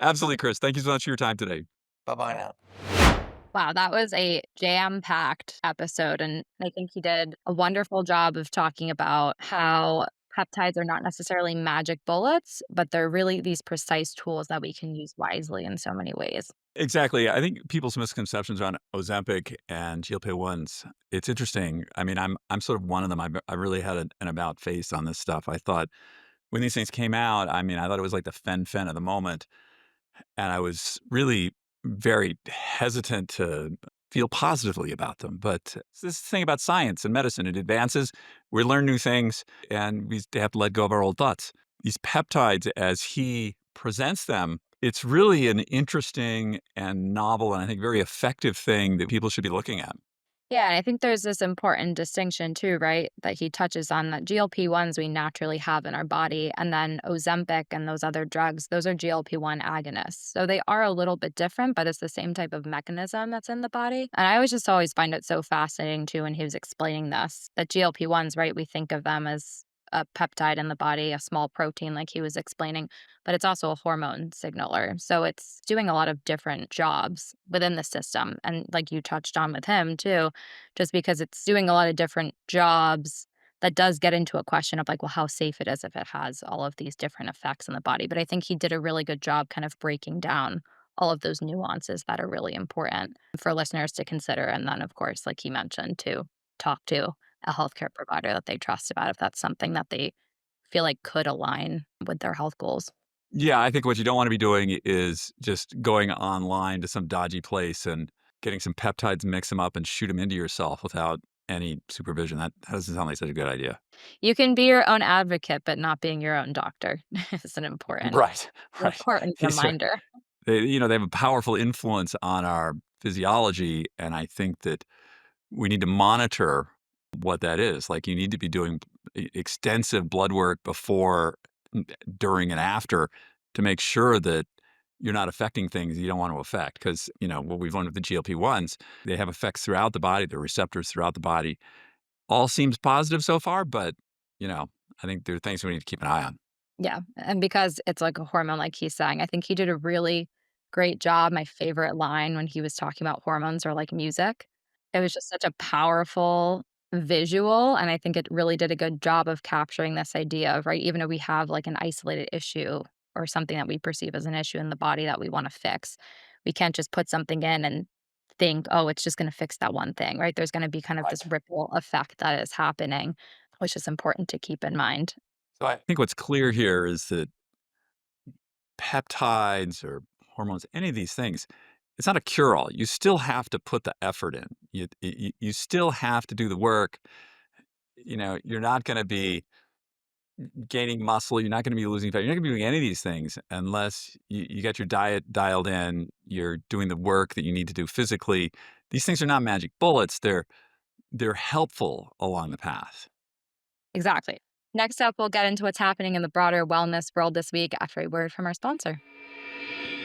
Absolutely, Chris. Thank you so much for your time today. Bye-bye now. Wow, that was a jam-packed episode, and I think he did a wonderful job of talking about how peptides are not necessarily magic bullets, but they're really these precise tools that we can use wisely in so many ways. Exactly. I think people's misconceptions around Ozempic and GLP-1s, it's interesting. I mean, I'm sort of one of them. I really had an about face on this stuff. I thought when these things came out, I mean, I thought it was like the fen of the moment. And I was really very hesitant to feel positively about them. But it's this thing about science and medicine. It advances, we learn new things, and we have to let go of our old thoughts. These peptides, as he presents them, it's really an interesting and novel and I think very effective thing that people should be looking at. Yeah, and I think there's this important distinction too, right? That he touches on that GLP-1s we naturally have in our body, and then Ozempic and those other drugs, those are GLP-1 agonists. So they are a little bit different, but it's the same type of mechanism that's in the body. And I always find it so fascinating too when he was explaining this, that GLP-1s, right, we think of them as a peptide in the body, a small protein like he was explaining, but it's also a hormone signaler. So it's doing a lot of different jobs within the system. And like you touched on with him too, just because it's doing a lot of different jobs, that does get into a question of like, well, how safe it is if it has all of these different effects in the body. But I think he did a really good job kind of breaking down all of those nuances that are really important for listeners to consider. And then, of course, like he mentioned, to talk to a healthcare provider that they trust about if that's something that they feel like could align with their health goals. Yeah, I think what you don't want to be doing is just going online to some dodgy place and getting some peptides, mix them up, and shoot them into yourself without any supervision. That doesn't sound like such a good idea. You can be your own advocate, but not being your own doctor is Right, right. important These are reminder. they have a powerful influence on our physiology, and I think that we need to monitor what that is. Like, you need to be doing extensive blood work before, during, and after to make sure that you're not affecting things you don't want to affect. Because, what we've learned with the GLP-1s, they have effects throughout the body, the receptors throughout the body. All seems positive so far, but, you know, I think there are things we need to keep an eye on. Yeah, and because it's like a hormone, like he's saying, I think he did a really great job. My favorite line when he was talking about hormones are like music. It was just such a powerful visual, and I think it really did a good job of capturing this idea of, right, even if we have like an isolated issue or something that we perceive as an issue in the body that we want to fix, we can't just put something in and think, oh, it's just going to fix that one thing, right? There's going to be kind of Right. this ripple effect that is happening, which is important to keep in mind. So I think what's clear here is that peptides or hormones, any of these things, it's not a cure all. You still have to put the effort in. You still have to do the work. You're not going to be gaining muscle. You're not going to be losing fat. You're not going to be doing any of these things unless you got your diet dialed in. You're doing the work that you need to do physically. These things are not magic bullets. They're helpful along the path. Exactly. Next up, we'll get into what's happening in the broader wellness world this week after a word from our sponsor.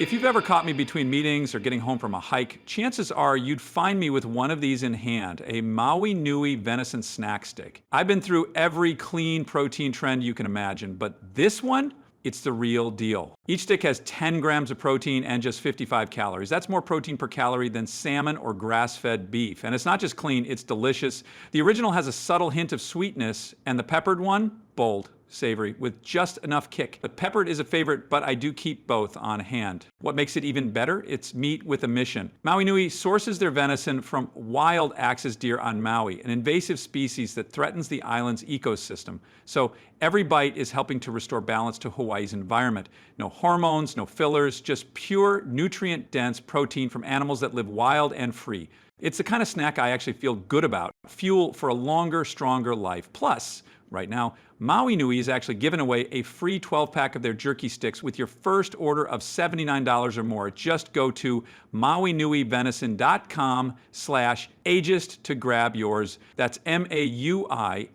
If you've ever caught me between meetings or getting home from a hike, chances are you'd find me with one of these in hand, a Maui Nui venison snack stick. I've been through every clean protein trend you can imagine, but this one, it's the real deal. Each stick has 10 grams of protein and just 55 calories. That's more protein per calorie than salmon or grass-fed beef. And it's not just clean, it's delicious. The original has a subtle hint of sweetness, and the peppered one, bold, savory, with just enough kick. The peppered is a favorite, but I do keep both on hand. What makes it even better? It's meat with a mission. Maui Nui sources their venison from wild axis deer on Maui, an invasive species that threatens the island's ecosystem. So every bite is helping to restore balance to Hawaii's environment. No hormones, no fillers, just pure nutrient-dense protein from animals that live wild and free. It's the kind of snack I actually feel good about. Fuel for a longer, stronger life. Plus, right now, Maui Nui is actually giving away a free 12-pack of their jerky sticks with your first order of $79 or more. Just go to mauinuivenison.com/ageist to grab yours. That's MAUINUI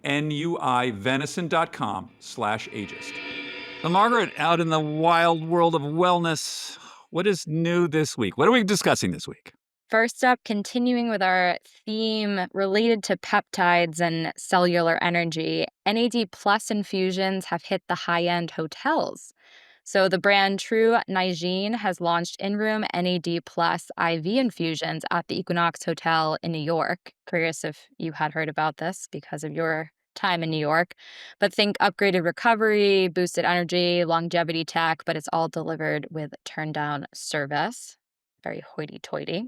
venison.com/ageist. So Margaret, out in the wild world of wellness, what is new this week? What are we discussing this week? First up, continuing with our theme related to peptides and cellular energy, NAD plus infusions have hit the high-end hotels. So the brand True Nigene has launched in-room NAD plus IV infusions at the Equinox Hotel in New York. Curious if you had heard about this because of your time in New York. But think upgraded recovery, boosted energy, longevity tech, but it's all delivered with turn-down service. Very hoity-toity.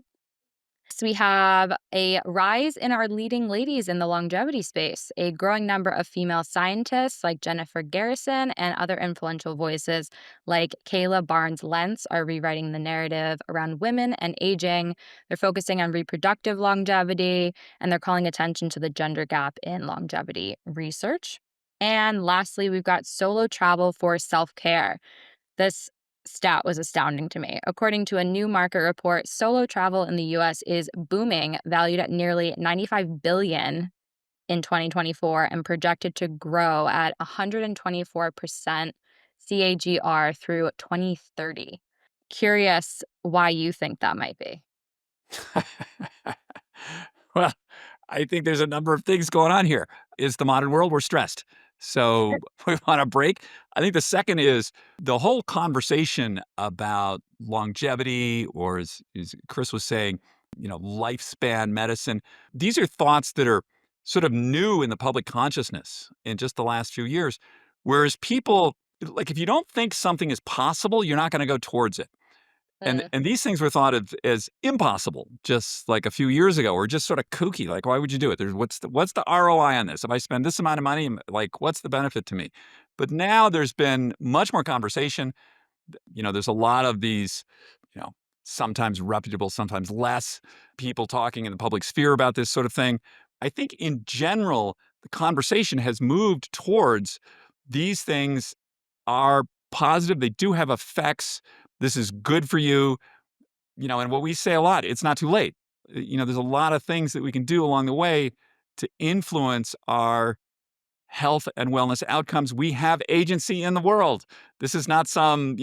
So we have a rise in our leading ladies in the longevity space. A growing number of female scientists like Jennifer Garrison and other influential voices like Kayla Barnes-Lentz are rewriting the narrative around women and aging. They're focusing on reproductive longevity, and they're calling attention to the gender gap in longevity research. And lastly, we've got solo travel for self-care. This stat was astounding to me. According to a new market report, solo travel in the US is booming, valued at nearly 95 billion in 2024 and projected to grow at 124% CAGR through 2030. Curious why you think that might be. Well, I think there's a number of things going on here. Is the modern world, we're stressed. So we want a break. I think the second is the whole conversation about longevity, or as Chris was saying, lifespan medicine. These are thoughts that are sort of new in the public consciousness in just the last few years. Whereas people, like, if you don't think something is possible, you're not going to go towards it. And these things were thought of as impossible just like a few years ago, or just sort of kooky. Like, why would you do it? What's the ROI on this? If I spend this amount of money, like, what's the benefit to me? But now there's been much more conversation. There's a lot of these, you know, sometimes reputable, sometimes less people talking in the public sphere about this sort of thing. I think in general, the conversation has moved towards these things are positive. They do have effects. This is good for you. And what we say a lot, it's not too late. There's a lot of things that we can do along the way to influence our health and wellness outcomes. We have agency in the world. This is not some,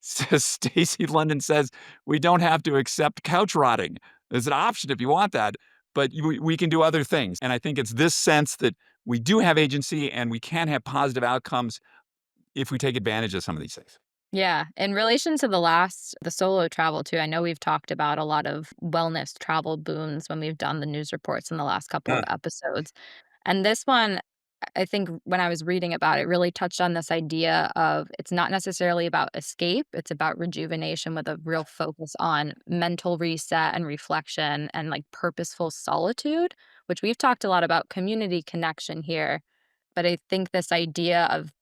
Stacy London says we don't have to accept couch rotting. There's an option if you want that, but we can do other things. And I think it's this sense that we do have agency and we can have positive outcomes if we take advantage of some of these things. Yeah. In relation to the solo travel too, I know we've talked about a lot of wellness travel boons when we've done the news reports in the last couple of Yeah. episodes. And this one, I think when I was reading about it, really touched on this idea of it's not necessarily about escape, it's about rejuvenation with a real focus on mental reset and reflection and like purposeful solitude, which we've talked a lot about community connection here. But I think this idea of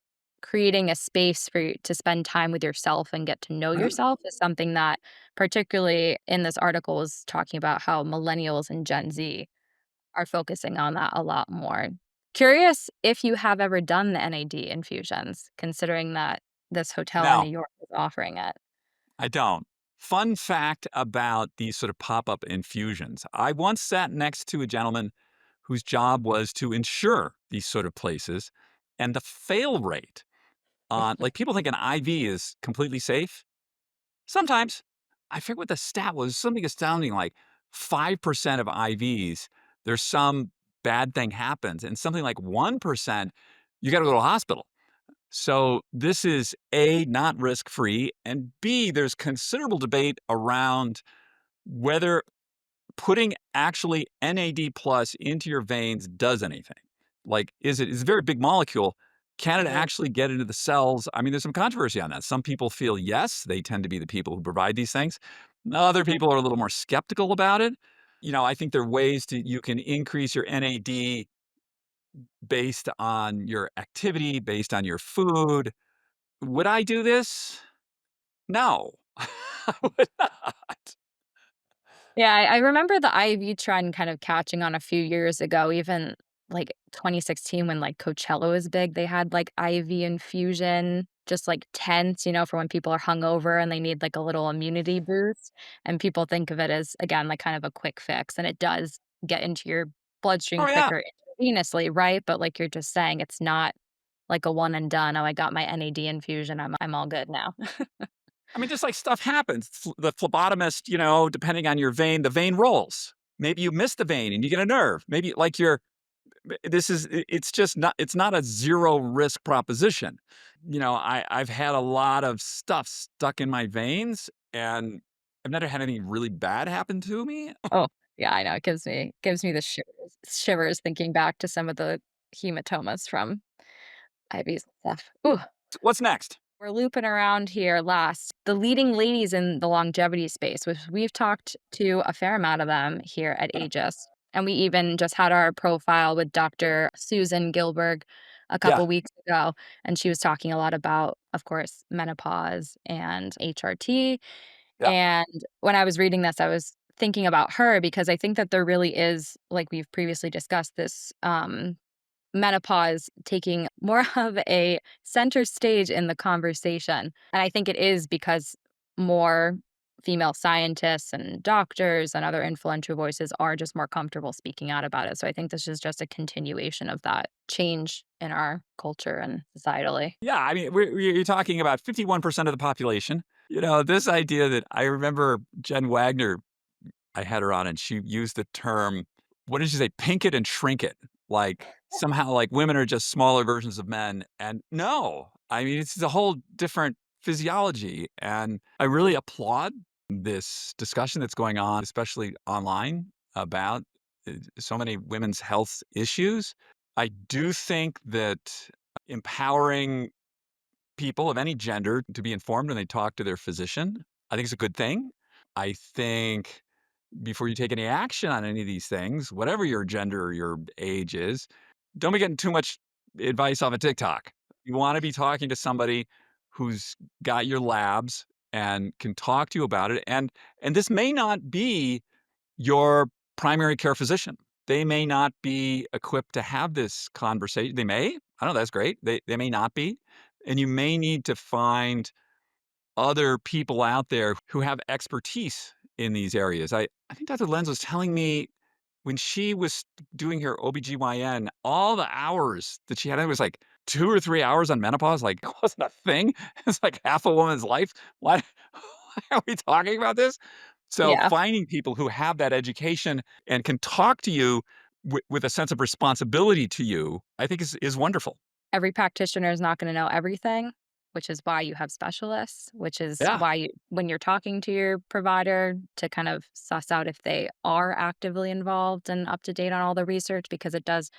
creating a space for you to spend time with yourself and get to know yourself is something that, particularly in this article, is talking about how millennials and Gen Z are focusing on that a lot more. Curious if you have ever done the NAD infusions, considering that this hotel in New Now, York is offering it. I don't. Fun fact about these sort of pop-up infusions. I once sat next to a gentleman whose job was to insure these sort of places, and the fail rate on, like, people think an IV is completely safe. Sometimes. I forget what the stat was, something astounding, like 5% of IVs, there's some bad thing happens, and something like 1%, you gotta go to a hospital. So this is A, not risk-free, and B, there's considerable debate around whether putting actually NAD plus into your veins does anything. Like, it's a very big molecule. Can it Mhm. actually get into the cells? I mean, there's some controversy on that. Some people feel yes, they tend to be the people who provide these things. Other Mhm. people are a little more skeptical about it. I think there are ways you can increase your NAD based on your activity, based on your food. Would I do this? No. I would not. Yeah, I remember the IV trend kind of catching on a few years ago, even like 2016 when like Coachella was big. They had like IV infusion, just like tents, for when people are hungover and they need like a little immunity boost. And people think of it as, again, like kind of a quick fix. And it does get into your bloodstream Oh, yeah. quicker intravenously, right? But like you're just saying, it's not like a one and done. Oh, I got my NAD infusion. I'm all good now. I mean, just like stuff happens. The phlebotomist, depending on your vein, the vein rolls. Maybe you miss the vein and you get a nerve. Maybe like it's not a zero risk proposition. I've had a lot of stuff stuck in my veins and I've never had anything really bad happen to me. Oh, yeah, I know. It gives me the shivers thinking back to some of the hematomas from IVs and stuff. Ooh, What's next? we're looping around here last. The leading ladies in the longevity space, which we've talked to a fair amount of them here at Aegis. And we even just had our profile with Dr. Susan Gilberg a Yeah. couple weeks ago. And she was talking a lot about, of course, menopause and HRT. Yeah. And when I was reading this, I was thinking about her because I think that there really is, like we've previously discussed, this menopause taking more of a center stage in the conversation. And I think it is because more female scientists and doctors and other influential voices are just more comfortable speaking out about it. So I think this is just a continuation of that change in our culture and societally. Yeah, I mean, you're talking about 51% of the population. This idea that I remember Jen Wagner, I had her on, and she used the term, what did she say? Pink it and shrink it. Like somehow, like women are just smaller versions of men. And no, I mean, it's a whole different physiology. And I really applaud this discussion that's going on, especially online, about so many women's health issues. I do think that empowering people of any gender to be informed when they talk to their physician, I think it's a good thing. I think before you take any action on any of these things, whatever your gender or your age is, don't be getting too much advice off of TikTok. You want to be talking to somebody who's got your labs and can talk to you about it. And this may not be your primary care physician. They may not be equipped to have this conversation. They may. I know that's great. They may not be. And you may need to find other people out there who have expertise in these areas. I think Dr. Lenz was telling me when she was doing her OBGYN, all the hours that she had, it was like 2 or 3 hours on menopause, like, it wasn't a thing. It's like half a woman's life. Why why are we talking about this? So Yeah. finding people who have that education and can talk to you with a sense of responsibility to you, I think is wonderful. Every practitioner is not going to know everything, which is why you have specialists, which is Yeah. why when you're talking to your provider to kind of suss out if they are actively involved and up to date on all the research, because it does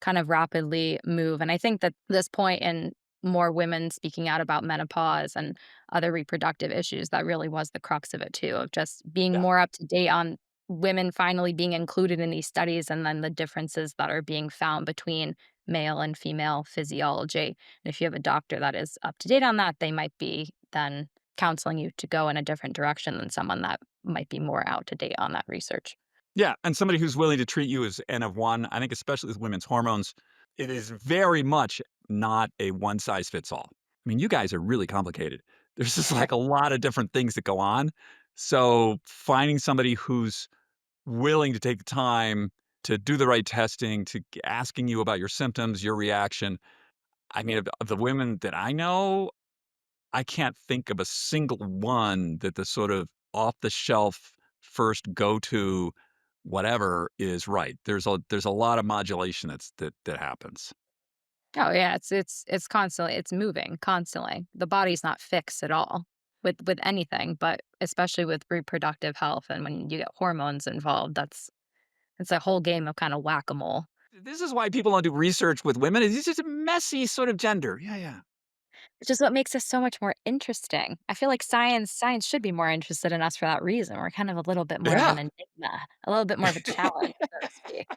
kind of rapidly move. And I think that this point in more women speaking out about menopause and other reproductive issues, that really was the crux of it too, of just being Yeah. more up to date on women finally being included in these studies and then the differences that are being found between male and female physiology. And if you have a doctor that is up to date on that, they might be then counseling you to go in a different direction than someone that might be more out to date on that research. Yeah, and somebody who's willing to treat you as N of one. I think especially with women's hormones, it is very much not a one size fits all. I mean, you guys are really complicated. There's just like a lot of different things that go on. So finding somebody who's willing to take the time to do the right testing, to asking you about your symptoms, your reaction. I mean, of the women that I know, I can't think of a single one that the sort of off the shelf first go to whatever is right. There's a lot of modulation that happens. Oh yeah, it's constantly it's moving constantly. The body's not fixed at all with anything, but especially with reproductive health and when you get hormones involved, it's a whole game of kind of whack-a-mole. This is why people don't do research with women. It's just a messy sort of gender. Yeah, yeah. Which is what makes us so much more interesting. I feel like science should be more interested in us for that reason. We're kind of a little bit more of Yeah. an enigma, a little bit more of a challenge, so to speak.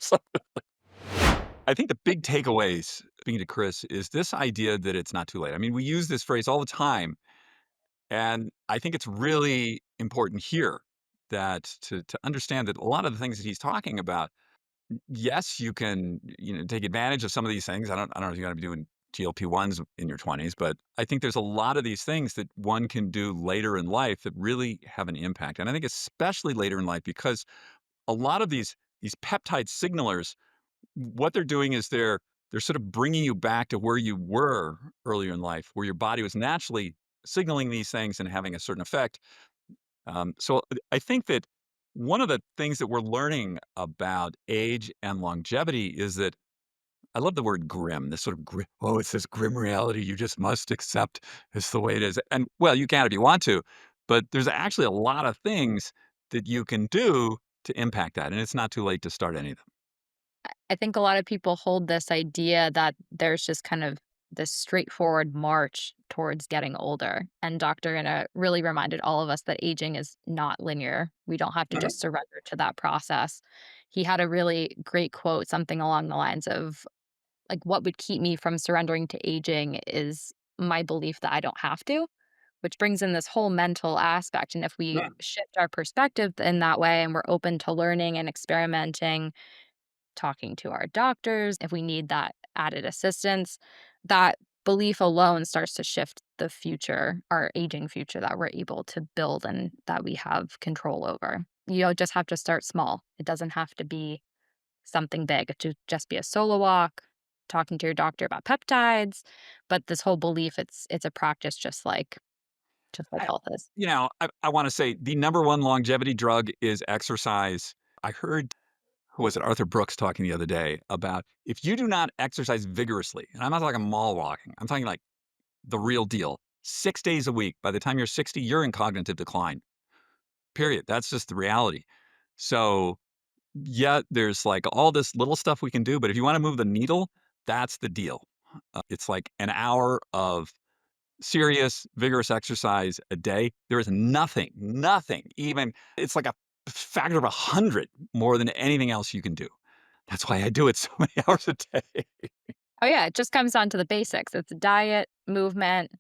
So I think the big takeaways, speaking to Chris, is this idea that it's not too late. I mean, we use this phrase all the time. And I think it's really important here that to understand that a lot of the things that he's talking about, yes, you can, take advantage of some of these things. I don't know if you're going to be doing GLP-1s in your 20s, but I think there's a lot of these things that one can do later in life that really have an impact. And I think especially later in life because a lot of these peptide signalers, what they're doing is they're sort of bringing you back to where you were earlier in life, where your body was naturally signaling these things and having a certain effect. So I think that one of the things that we're learning about age and longevity is that I love the word grim, this sort of grim, oh, it's this grim reality you just must accept. It's the way it is. And well, you can if you want to, but there's actually a lot of things that you can do to impact that. And it's not too late to start any of them. I think a lot of people hold this idea that there's just kind of this straightforward march towards getting older. And Dr. Renna really reminded all of us that aging is not linear. We don't have to Mhm. just surrender to that process. He had a really great quote, something along the lines of, like, what would keep me from surrendering to aging is my belief that I don't have to, which brings in this whole mental aspect. And if we Yeah. shift our perspective in that way and we're open to learning and experimenting, talking to our doctors if we need that added assistance. That belief alone starts to shift the future, our aging future that we're able to build and that we have control over. You just have to start small. It doesn't have to be something big. It should just be a solo walk, talking to your doctor about peptides. But this whole belief, it's a practice just like I, health is. I want to say the number one longevity drug is exercise. I heard, who was it, Arthur Brooks talking the other day about if you do not exercise vigorously, and I'm not talking mall walking, I'm talking like the real deal, 6 days a week, by the time you're 60, you're in cognitive decline, period. That's just the reality. So yeah, there's like all this little stuff we can do, but if you want to move the needle, that's the deal. It's like an hour of serious, vigorous exercise a day. There is nothing, even it's like a factor of 100 more than anything else you can do. That's why I do it so many hours a day. Oh yeah, it just comes down to the basics. It's diet, movement,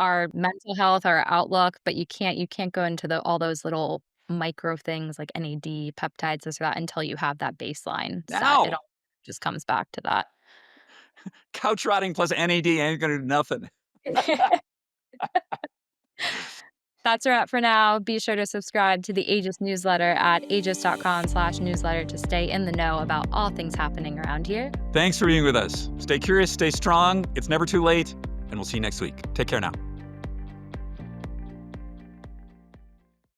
our mental health, our outlook, but you can't go into all those little micro things like NAD, peptides, this or that until you have that baseline set. It Now, all just comes back to that. couch rotting plus NAD ain't gonna do nothing. That's a wrap for now. Be sure to subscribe to the Aegis newsletter at aegis.com/newsletter to stay in the know about all things happening around here. Thanks for being with us. Stay curious, stay strong. It's never too late, and we'll see you next week. Take care now.